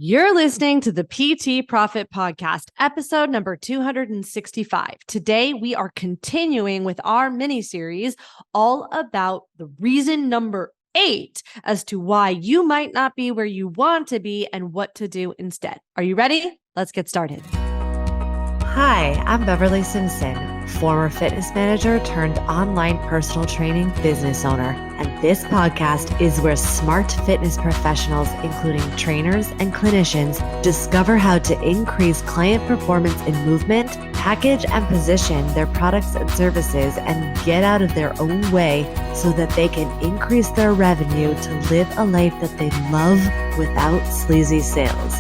You're listening to the PT Profit Podcast, episode number 265. Today, we are continuing with our mini series all about the reason number 8 as to why you might not be where you want to be and what to do instead. Are you ready? Let's get started. Hi, I'm Beverly Simpson, former fitness manager turned online personal training business owner. And this podcast is where smart fitness professionals, including trainers and clinicians, discover how to increase client performance in movement, package and position their products and services, and get out of their own way so that they can increase their revenue to live a life that they love without sleazy sales.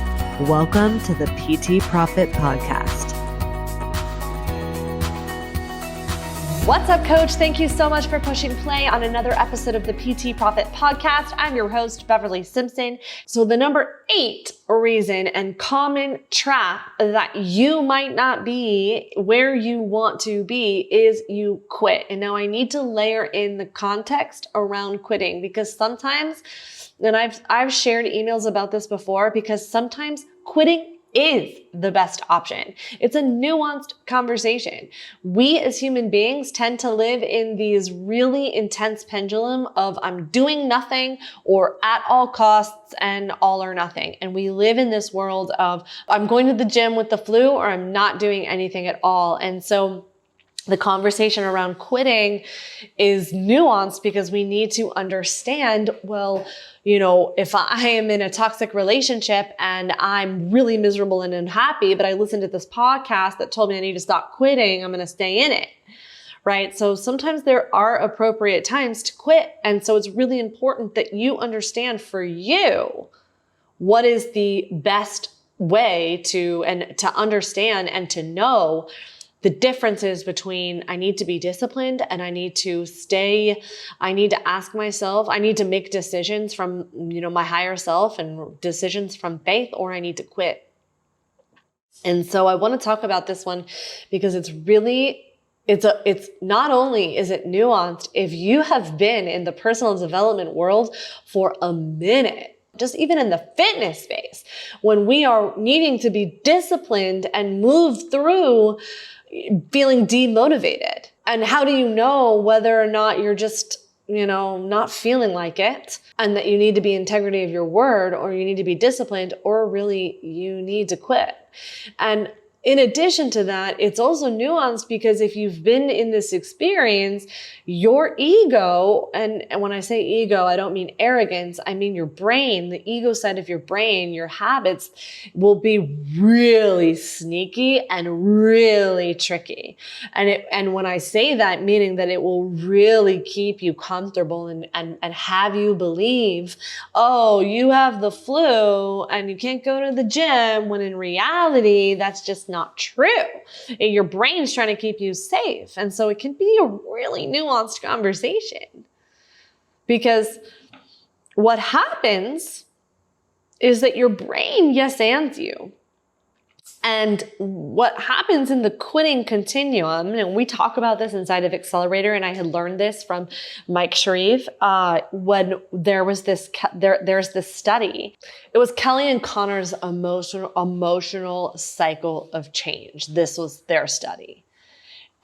Welcome to the PT Profit Podcast. What's up, Coach? Thank you so much for pushing play on another episode of the PT Profit Podcast. I'm your host, Beverly Simpson. So the number 8 reason and common trap that you might not be where you want to be is you quit. And now I need to layer in the context around quitting because sometimes, and I've shared emails about this before, because sometimes quitting is the best option. It's a nuanced conversation. We as human beings tend to live in these really intense pendulum of I'm doing nothing or at all costs and all or nothing. And we live in this world of I'm going to the gym with the flu or I'm not doing anything at all. And so the conversation around quitting is nuanced because we need to understand, well, if I am in a toxic relationship and I'm really miserable and unhappy, but I listened to this podcast that told me I need to stop quitting, I'm going to stay in it, right? So sometimes there are appropriate times to quit. And so it's really important that you understand for you what is the best way to understand and to know the differences between I need to be disciplined and I need to stay, I need to ask myself, I need to make decisions from, my higher self and decisions from faith, or I need to quit. And so I want to talk about this one because it's not only is it nuanced, if you have been in the personal development world for a minute, just even in the fitness space, when we are needing to be disciplined and move through feeling demotivated. And how do you know whether or not you're just, not feeling like it and that you need to be integrity of your word or you need to be disciplined or really you need to quit? And in addition to that, it's also nuanced because if you've been in this experience, your ego, and when I say ego, I don't mean arrogance, I mean your brain, the ego side of your brain, your habits will be really sneaky and really tricky. And when I say that, meaning that it will really keep you comfortable and have you believe, oh, you have the flu and you can't go to the gym, when in reality, that's just not true. Your brain's trying to keep you safe. And so it can be a really nuanced conversation because what happens is that your brain yes ands you. And what happens in the quitting continuum, and we talk about this inside of Accelerator, and I had learned this from Mike Sharif when there's this study. It was Kelly and Connor's emotional cycle of change. This was their study.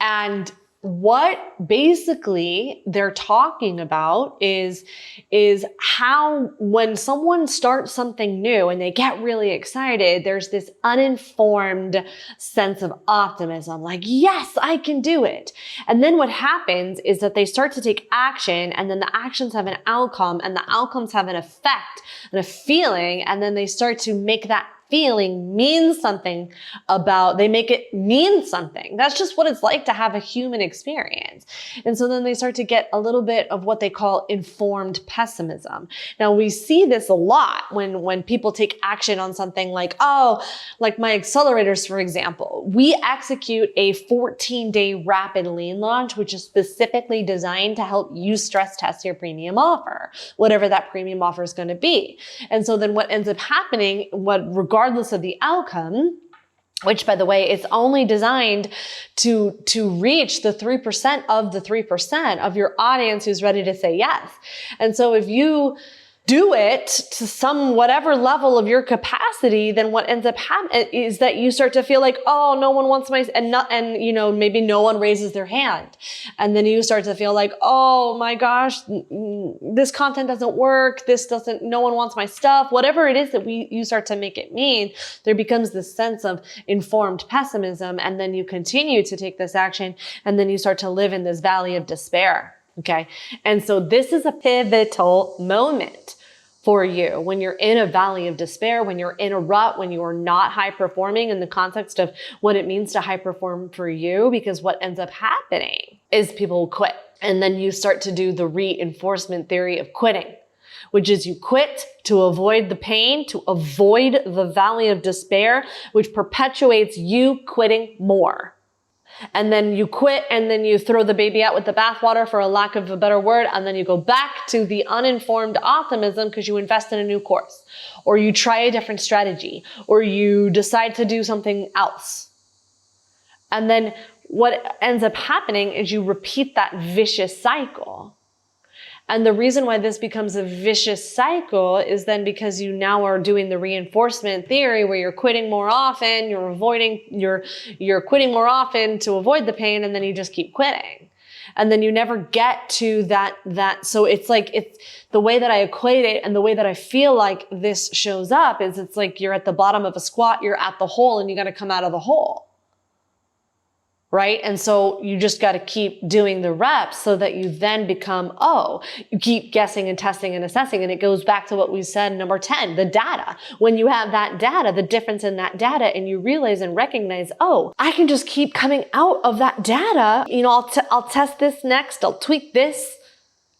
And what basically they're talking about is how when someone starts something new and they get really excited, there's this uninformed sense of optimism, like, yes, I can do it. And then what happens is that they start to take action, and then the actions have an outcome, and the outcomes have an effect and a feeling, and then they start to make that feeling means something they make it mean something. That's just what it's like to have a human experience. And so then they start to get a little bit of what they call informed pessimism. Now we see this a lot when people take action on something like my accelerators, for example. We execute a 14-day rapid lean launch, which is specifically designed to help you stress test your premium offer, whatever that premium offer is going to be. And so then what ends up happening, regardless of the outcome, which, by the way, it's only designed to reach the 3% of the 3% of your audience who's ready to say yes. And so if you do it to some whatever level of your capacity, then what ends up happening is that you start to feel like, oh, no one wants my, and maybe no one raises their hand. And then you start to feel like, oh my gosh, this content doesn't work. No one wants my stuff. Whatever it is that you start to make it mean, there becomes this sense of informed pessimism. And then you continue to take this action, and then you start to live in this valley of despair. Okay. And so this is a pivotal moment for you when you're in a valley of despair, when you're in a rut, when you are not high performing in the context of what it means to high perform for you, because what ends up happening is people quit. And then you start to do the reinforcement theory of quitting, which is you quit to avoid the pain, to avoid the valley of despair, which perpetuates you quitting more. And then you quit, and then you throw the baby out with the bathwater, for a lack of a better word, and then you go back to the uninformed optimism because you invest in a new course, or you try a different strategy, or you decide to do something else. And then what ends up happening is you repeat that vicious cycle. And the reason why this becomes a vicious cycle is then because you now are doing the reinforcement theory where you're quitting more often, you're quitting more often to avoid the pain, and then you just keep quitting. And then you never get to that. So it's the way that I equate it, and the way that I feel like this shows up is it's like you're at the bottom of a squat, you're at the hole, and you got to come out of the hole. Right? And so you just got to keep doing the reps so that you then become, you keep guessing and testing and assessing. And it goes back to what we said, number 10, the data. When you have that data, the difference in that data, and you realize and recognize, I can just keep coming out of that data. I'll test this next. I'll tweak this.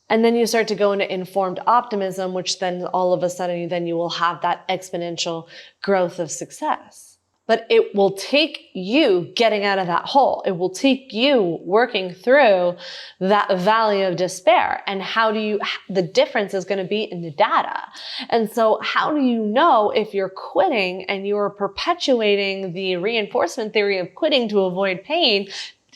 And then you start to go into informed optimism, which then all of a sudden, then you will have that exponential growth of success. But it will take you getting out of that hole. It will take you working through that valley of despair. And the difference is going to be in the data. And so how do you know if you're quitting and you're perpetuating the reinforcement theory of quitting to avoid pain,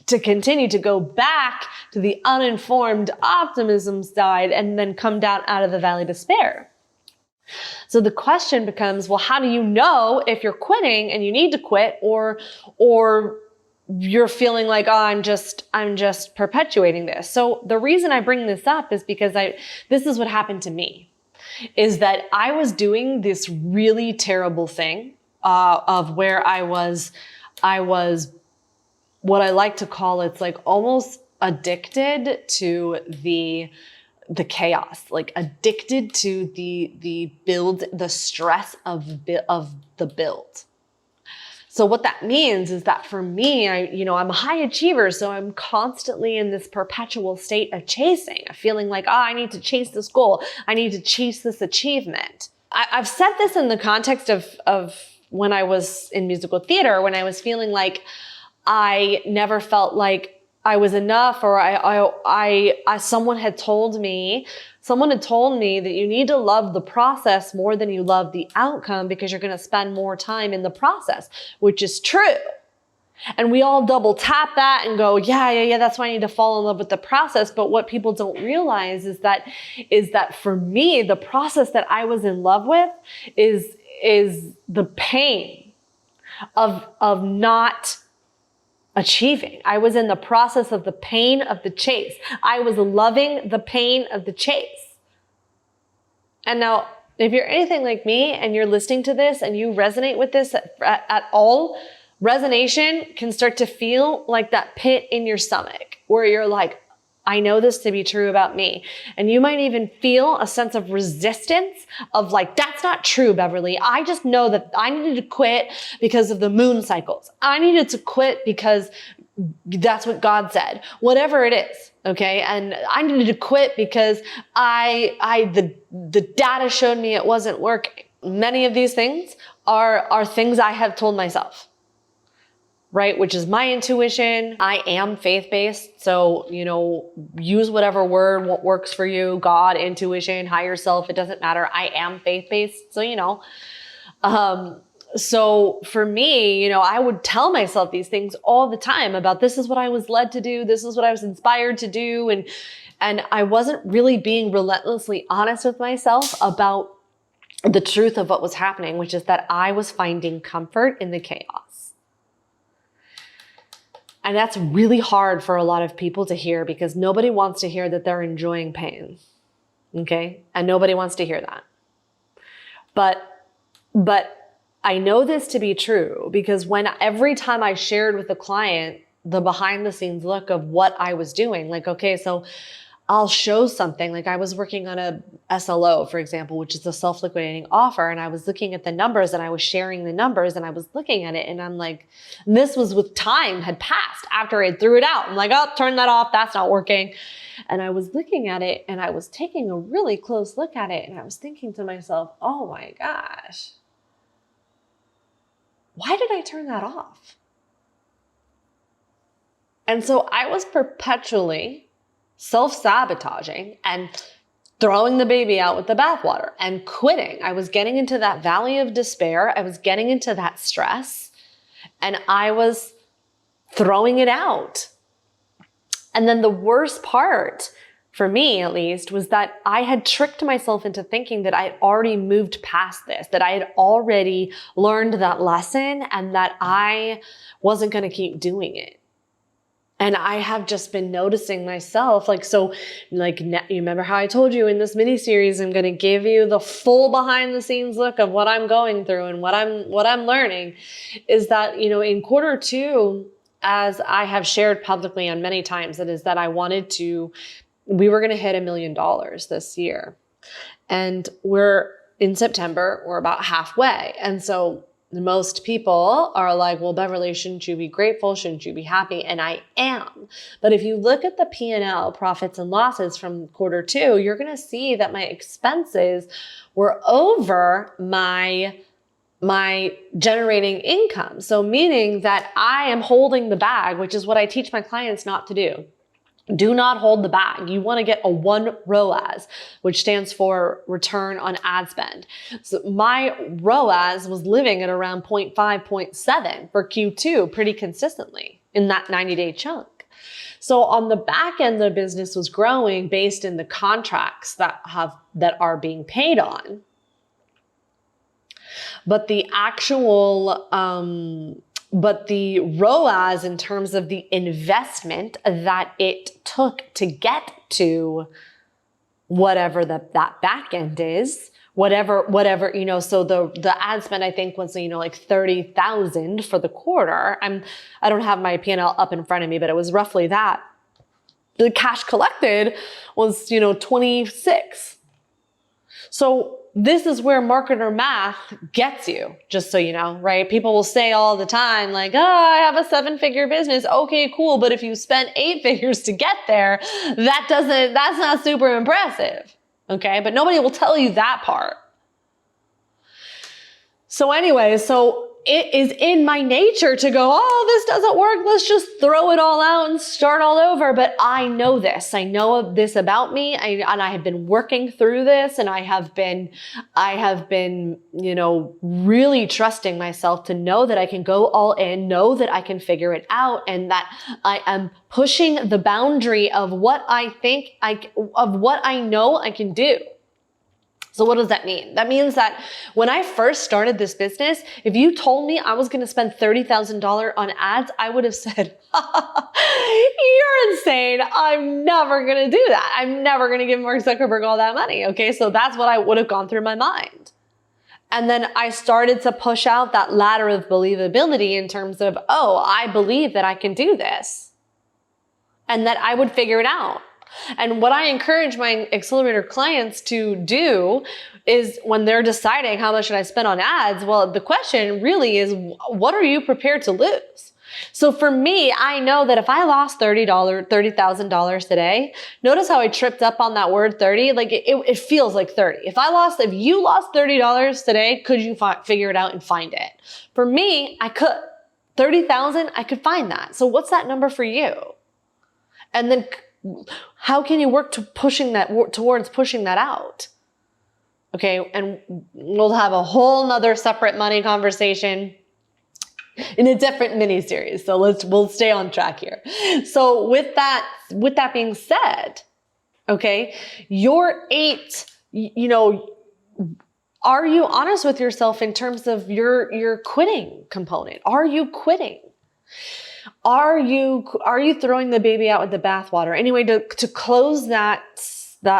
to continue to go back to the uninformed optimism side and then come down out of the valley of despair? So the question becomes, well, how do you know if you're quitting and you need to quit, or you're feeling like, I'm just perpetuating this? So the reason I bring this up is because this is what happened to me, is that I was doing this really terrible thing, of where I was what I like to call, it's like almost addicted to the chaos, like addicted to the build, the stress of the build. So what that means is that for me, I'm a high achiever, so I'm constantly in this perpetual state of chasing, of feeling like, I need to chase this goal. I need to chase this achievement. I've said this in the context of when I was in musical theater, when I was feeling like I never felt like I was enough, or someone had told me that you need to love the process more than you love the outcome, because you're going to spend more time in the process, which is true. And we all double tap that and go, yeah, that's why I need to fall in love with the process. But what people don't realize is that for me, the process that I was in love with is the pain of not achieving. I was in the process of the pain of the chase. I was loving the pain of the chase. And now, if you're anything like me and you're listening to this and you resonate with this at all, resonation can start to feel like that pit in your stomach where you're like, I know this to be true about me. And you might even feel a sense of resistance of like, that's not true, Beverly. I just know that I needed to quit because of the moon cycles. I needed to quit because that's what God said, whatever it is. Okay. And I needed to quit because the data showed me it wasn't working. Many of these things are things I have told myself. Right? Which is my intuition. I am faith-based. So, use whatever word, what works for you, God, intuition, higher self, it doesn't matter. I am faith-based. So, so for me, I would tell myself these things all the time about, this is what I was led to do. This is what I was inspired to do. And I wasn't really being relentlessly honest with myself about the truth of what was happening, which is that I was finding comfort in the chaos. And that's really hard for a lot of people to hear, because nobody wants to hear that they're enjoying pain. Okay? And nobody wants to hear that. But I know this to be true, because every time I shared with a client the behind the scenes look of what I was doing, like, okay, so I'll show something, like I was working on a SLO, for example, which is a self-liquidating offer. And I was looking at the numbers and I was sharing the numbers and I was looking at it and I'm like, and this was with time had passed after I threw it out. I'm like, oh, turn that off. That's not working. And I was looking at it and I was taking a really close look at it. And I was thinking to myself, oh my gosh, why did I turn that off? And so I was perpetually self-sabotaging and throwing the baby out with the bathwater and quitting. I was getting into that valley of despair. I was getting into that stress and I was throwing it out. And then the worst part, for me at least, was that I had tricked myself into thinking that I had already moved past this, that I had already learned that lesson and that I wasn't going to keep doing it. And I have just been noticing myself, you remember how I told you in this mini series, I'm going to give you the full behind the scenes look of what I'm going through and what I'm learning, is that, in quarter two, as I have shared publicly on many times, it is that we were going to hit $1 million this year. And we're in September, we're about halfway. And so most people are like, well, Beverly, shouldn't you be grateful? Shouldn't you be happy? And I am. But if you look at the P&L, profits and losses from quarter two, you're going to see that my expenses were over my generating income. So meaning that I am holding the bag, which is what I teach my clients not to do. Do not hold the bag. You want to get a 1 ROAS, which stands for return on ad spend. So my ROAS was living at around 0.5, 0.7 for Q2 pretty consistently in that 90-day chunk. So on the back end, the business was growing based in the contracts that are being paid on. But the ROAS in terms of the investment that it took to get to whatever that back end is, whatever, so the ad spend I think was, like 30,000 for the quarter. I don't have my P&L up in front of me, but it was roughly that. The cash collected was, 26. So this is where marketer math gets you, just so you know, right? People will say all the time, like, oh, I have a 7-figure business. Okay, cool. But if you spent 8 figures to get there, that's not super impressive. Okay. But nobody will tell you that part. So anyway, it is in my nature to go, oh, this doesn't work. Let's just throw it all out and start all over. But I know this. I know this about me. And I have been working through this, and I have been, really trusting myself to know that I can go all in, know that I can figure it out, and that I am pushing the boundary of what I know I can do. So what does that mean? That means that when I first started this business, if you told me I was going to spend $30,000 on ads, I would have said, you're insane. I'm never going to do that. I'm never going to give Mark Zuckerberg all that money. Okay. So that's what I would have gone through my mind. And then I started to push out that ladder of believability in terms of, oh, I believe that I can do this and that I would figure it out. And what I encourage my accelerator clients to do is, when they're deciding how much should I spend on ads, well, the question really is, what are you prepared to lose? So for me, I know that if I lost $30,000 today, notice how I tripped up on that word 30. Like it feels like 30. If you lost $30 today, could you figure it out and find it? For me, I could. 30,000, I could find that. So what's that number for you? And then how can you work towards pushing that out? Okay. And we'll have a whole nother separate money conversation in a different mini series. So we'll stay on track here. So with that being said, Okay. Your 8, are you honest with yourself in terms of your quitting component? Are you quitting? Are you throwing the baby out with the bathwater? Anyway, to close that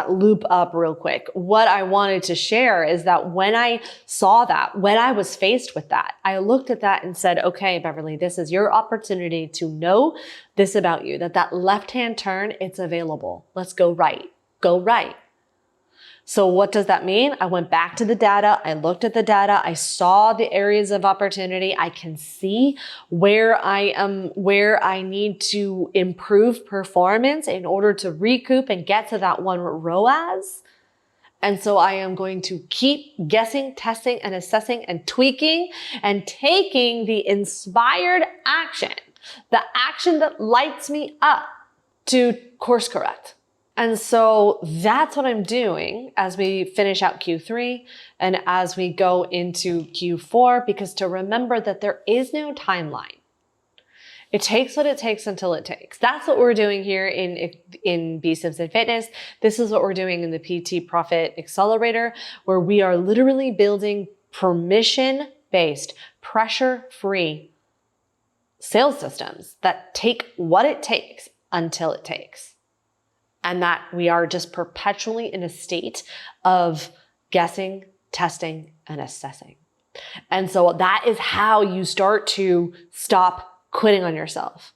loop up real quick, what I wanted to share is that when I saw that, when I was faced with that, I looked at that and said, okay, Beverly, this is your opportunity to know this about you, that left-hand turn, it's available. Let's go right. Go right. So what does that mean? I went back to the data. I looked at the data. I saw the areas of opportunity. I can see where I need to improve performance in order to recoup and get to that one ROAS. And so I am going to keep guessing, testing, and assessing and tweaking and taking the inspired action, the action that lights me up to course correct. And so that's what I'm doing as we finish out Q3 and as we go into Q4, because to remember that there is no timeline. It takes what it takes until it takes. That's what we're doing here in B-Sims and Fitness. This is what we're doing in the PT Profit Accelerator, where we are literally building permission-based, pressure-free sales systems that take what it takes until it takes. And that we are just perpetually in a state of guessing, testing, and assessing. And so that is how you start to stop quitting on yourself.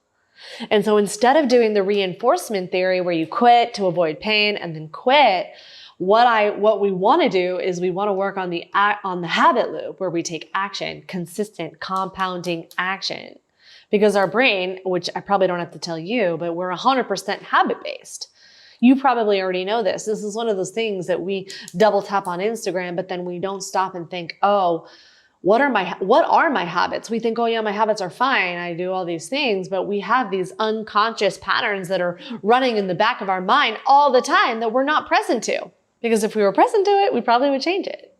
And so instead of doing the reinforcement theory where you quit to avoid pain and then quit, what we want to do is we want to work on the habit loop where we take action, consistent compounding action. Because our brain, which I probably don't have to tell you, but we're 100% habit-based. You probably already know this. This is one of those things that we double tap on Instagram, but then we don't stop and think, oh, what are my habits? We think, oh yeah, my habits are fine. I do all these things, but we have these unconscious patterns that are running in the back of our mind all the time that we're not present to. Because if we were present to it, we probably would change it.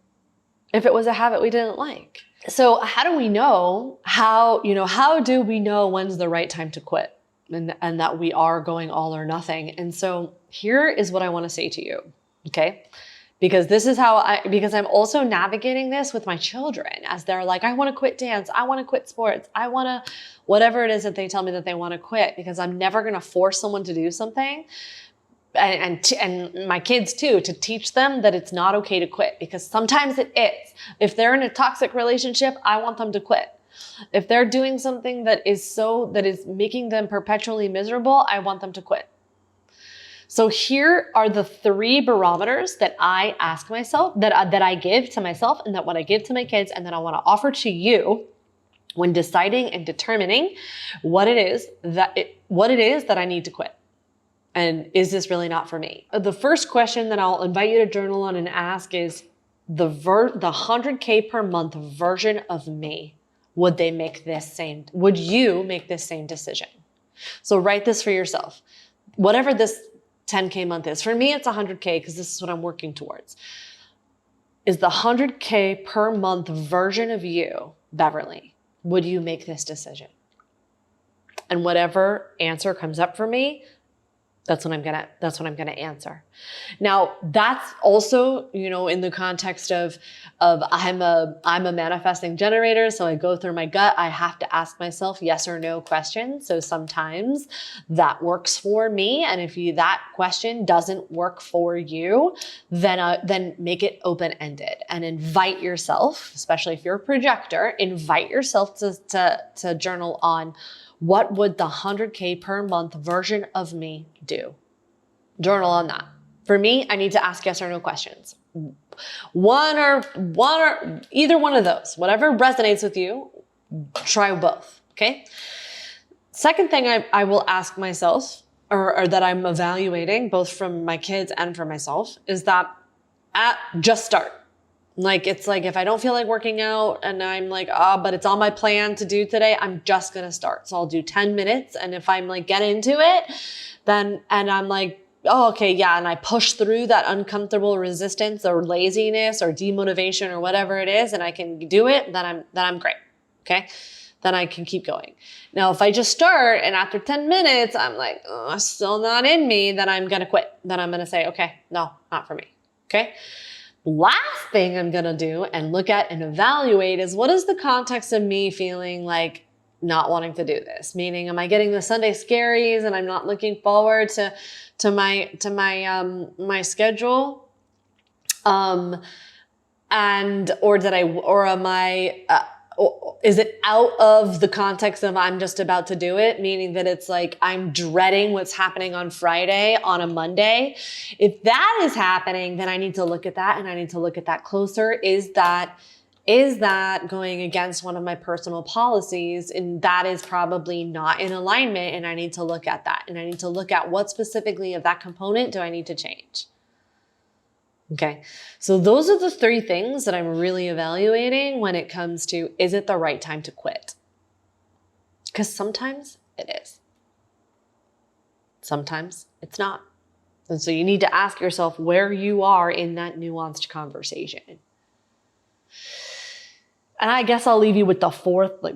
If it was a habit we didn't like. So how do we know how do we know when's the right time to quit? And that we are going all or nothing. And so here is what I want to say to you, okay? Because because I'm also navigating this with my children as they're like, I want to quit dance. I want to quit sports. I want to, whatever it is that they tell me that they want to quit, because I'm never going to force someone to do something. And my kids too, to teach them that it's not okay to quit, because sometimes it is. If they're in a toxic relationship, I want them to quit. If they're doing something that is making them perpetually miserable, I want them to quit. So here are the 3 barometers that I ask myself, that I give to myself, and that what I give to my kids, and that I want to offer to you when deciding and determining what it is that I need to quit. And is this really not for me? The first question that I'll invite you to journal on and ask is the 100K per month version of me. Would you make this same decision? So write this for yourself. Whatever this 10K month is. For me, it's 100K because this is what I'm working towards. Is the 100K per month version of you, Beverly, would you make this decision? And whatever answer comes up for me, that's what I'm gonna answer. Now, that's also, in the context of I'm a manifesting generator, so I go through my gut. I have to ask myself yes or no questions. So sometimes that works for me, and if that question doesn't work for you, then make it open-ended and invite yourself, especially if you're a projector, invite yourself to journal on. What would the 100K per month version of me do? Journal on that. For me, I need to ask yes or no questions. One or either one of those, whatever resonates with you, try both, okay? Second thing I will ask myself, or that I'm evaluating both from my kids and for myself, is that just start. It's like if I don't feel like working out and I'm like, but it's on my plan to do today, I'm just going to start. So I'll do 10 minutes. And if I'm like, get into it, and I'm like, oh, okay, yeah. And I push through that uncomfortable resistance or laziness or demotivation or whatever it is, and I can do it, then I'm great. Okay. then I can keep going. Now, if I just start and after 10 minutes, I'm like, oh, still not in me, then I'm going to quit. Then I'm going to say, okay, no, not for me. Okay. Last thing I'm going to do and look at and evaluate is, what is the context of me feeling like not wanting to do this? Meaning, am I getting the Sunday scaries and I'm not looking forward to my schedule? Is it out of the context of I'm just about to do it? Meaning that it's like I'm dreading what's happening on Friday on a Monday. If that is happening, then I need to look at that, and I need to look at that closer. Is that going against one of my personal policies? And that is probably not in alignment, and I need to look at that. And I need to look at what specifically of that component do I need to change? Okay, so those are the 3 things that I'm really evaluating when it comes to, is it the right time to quit? Because sometimes it is. Sometimes it's not. And so you need to ask yourself where you are in that nuanced conversation. And I guess I'll leave you with the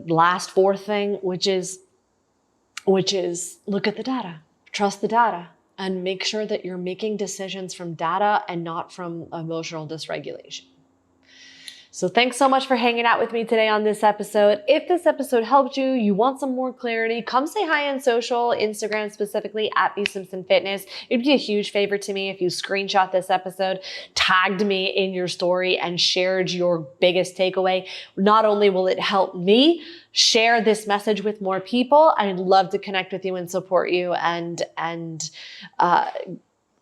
last fourth thing, which is look at the data, trust the data, and make sure that you're making decisions from data and not from emotional dysregulation. So thanks so much for hanging out with me today on this episode. If this episode helped you, you want some more clarity, come say hi on social, Instagram specifically at bsimpsonfitness. It'd be a huge favor to me if you screenshot this episode, tagged me in your story, and shared your biggest takeaway. Not only will it help me share this message with more people, I'd love to connect with you and support you and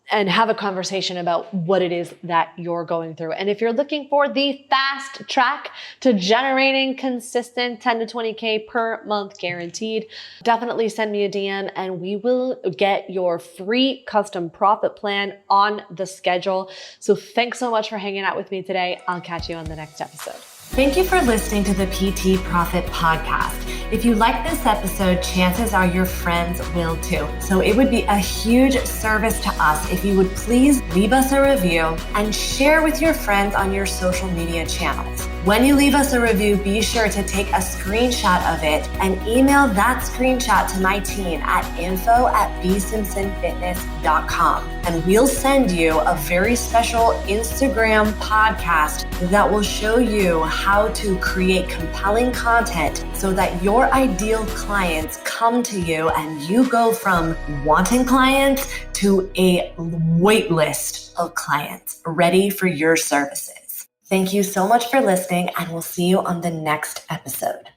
have a conversation about what it is that you're going through. And if you're looking for the fast track to generating consistent 10 to 20K per month guaranteed, definitely send me a DM and we will get your free custom profit plan on the schedule. So thanks so much for hanging out with me today. I'll catch you on the next episode. Thank you for listening to the PT Profit Podcast. If you like this episode, chances are your friends will too. So it would be a huge service to us if you would please leave us a review and share with your friends on your social media channels. When you leave us a review, be sure to take a screenshot of it and email that screenshot to my team at info@bsimpsonfitness.com. And we'll send you a very special Instagram podcast that will show you how to create compelling content so that your ideal clients come to you and you go from wanting clients to a wait list of clients ready for your services. Thank you so much for listening, and we'll see you on the next episode.